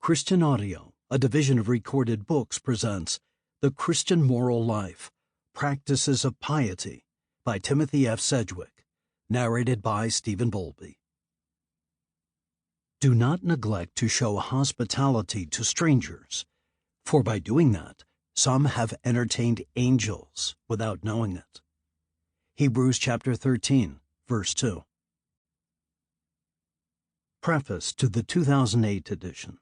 Christian Audio, a division of Recorded Books, presents The Christian Moral Life, Practices of Piety by Timothy F. Sedgwick, narrated by Stephen Bowlby. Do not neglect to show hospitality to strangers, for by doing that, some have entertained angels without knowing it. Hebrews chapter 13, verse 2. Preface to the 2008 edition.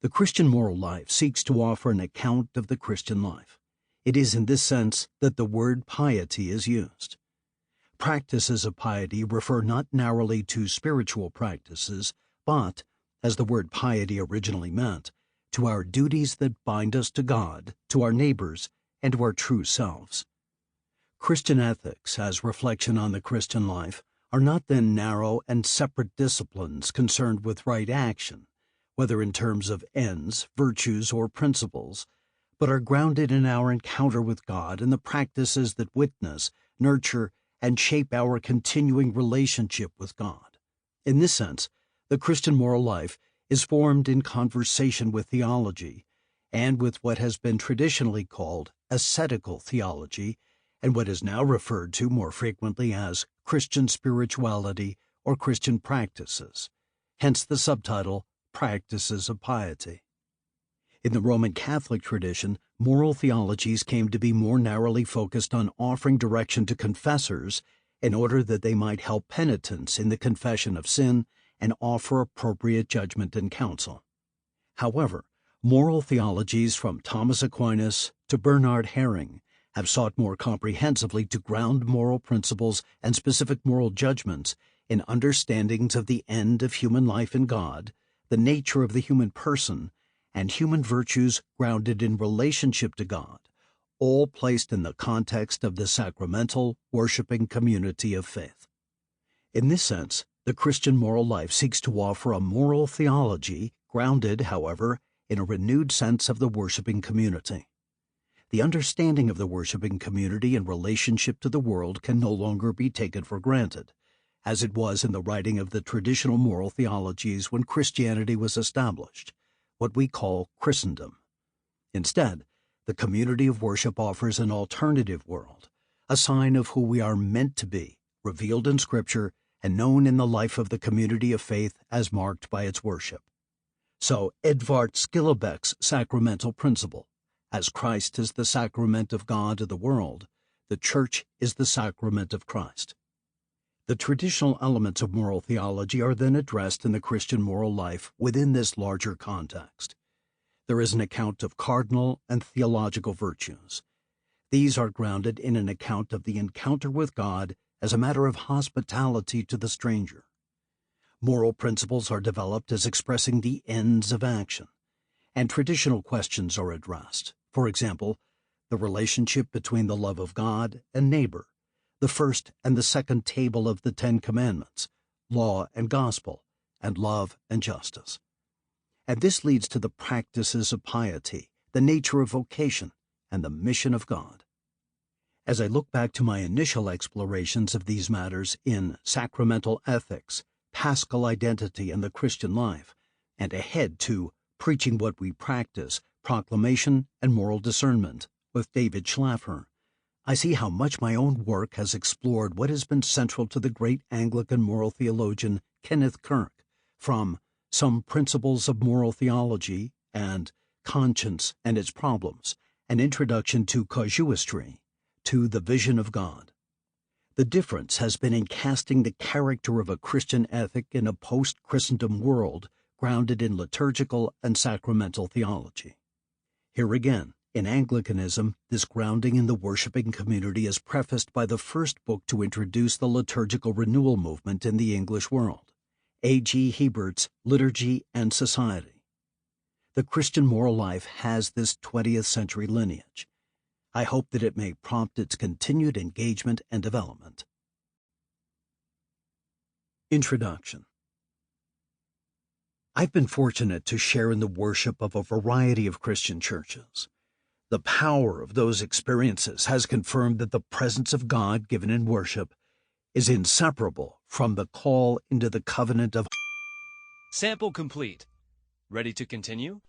The Christian Moral Life seeks to offer an account of the Christian life. It is in this sense that the word piety is used. Practices of piety refer not narrowly to spiritual practices, but, as the word piety originally meant, to our duties that bind us to God, to our neighbors, and to our true selves. Christian ethics, as reflection on the Christian life, are not then narrow and separate disciplines concerned with right action, whether in terms of ends, virtues, or principles, but are grounded in our encounter with God and the practices that witness, nurture, and shape our continuing relationship with God. In this sense, the Christian moral life is formed in conversation with theology, and with what has been traditionally called ascetical theology, and what is now referred to more frequently as Christian spirituality or Christian practices, hence the subtitle, Practices of Piety. In the Roman Catholic tradition, moral theologies came to be more narrowly focused on offering direction to confessors in order that they might help penitents in the confession of sin and offer appropriate judgment and counsel. However, moral theologies from Thomas Aquinas to Bernard Herring have sought more comprehensively to ground moral principles and specific moral judgments in understandings of the end of human life in God, the nature of the human person, and human virtues grounded in relationship to God, all placed in the context of the sacramental, worshiping community of faith. In this sense, the Christian moral life seeks to offer a moral theology grounded, however, in a renewed sense of the worshiping community. The understanding of the worshiping community in relationship to the world can no longer be taken for granted, as it was in the writing of the traditional moral theologies when Christianity was established, what we call Christendom. Instead, the community of worship offers an alternative world, a sign of who we are meant to be, revealed in Scripture and known in the life of the community of faith as marked by its worship. So Edvard Skillebeck's sacramental principle, as Christ is the sacrament of God to the world, the Church is the sacrament of Christ. The traditional elements of moral theology are then addressed in the Christian moral life within this larger context. There is an account of cardinal and theological virtues. These are grounded in an account of the encounter with God as a matter of hospitality to the stranger. Moral principles are developed as expressing the ends of action, and traditional questions are addressed. For example, the relationship between the love of God and neighbor, the first and the second table of the Ten Commandments, law and gospel, and love and justice. And this leads to the practices of piety, the nature of vocation, and the mission of God. As I look back to my initial explorations of these matters in Sacramental Ethics, Paschal Identity, and the Christian Life, and ahead to Preaching What We Practice, Proclamation and Moral Discernment with David Schlaffer, I see how much my own work has explored what has been central to the great Anglican moral theologian Kenneth Kirk, from Some Principles of Moral Theology and Conscience and Its Problems, an introduction to casuistry, to the vision of God. The difference has been in casting the character of a Christian ethic in a post-Christendom world grounded in liturgical and sacramental theology. Here again, in Anglicanism, this grounding in the worshiping community is prefaced by the first book to introduce the liturgical renewal movement in the English world, A.G. Hebert's Liturgy and Society. The Christian moral life has this 20th century lineage. I hope that it may prompt its continued engagement and development. Introduction. I've been fortunate to share in the worship of a variety of Christian churches. The power of those experiences has confirmed that the presence of God given in worship is inseparable from the call into the covenant of Sample complete. Ready to continue?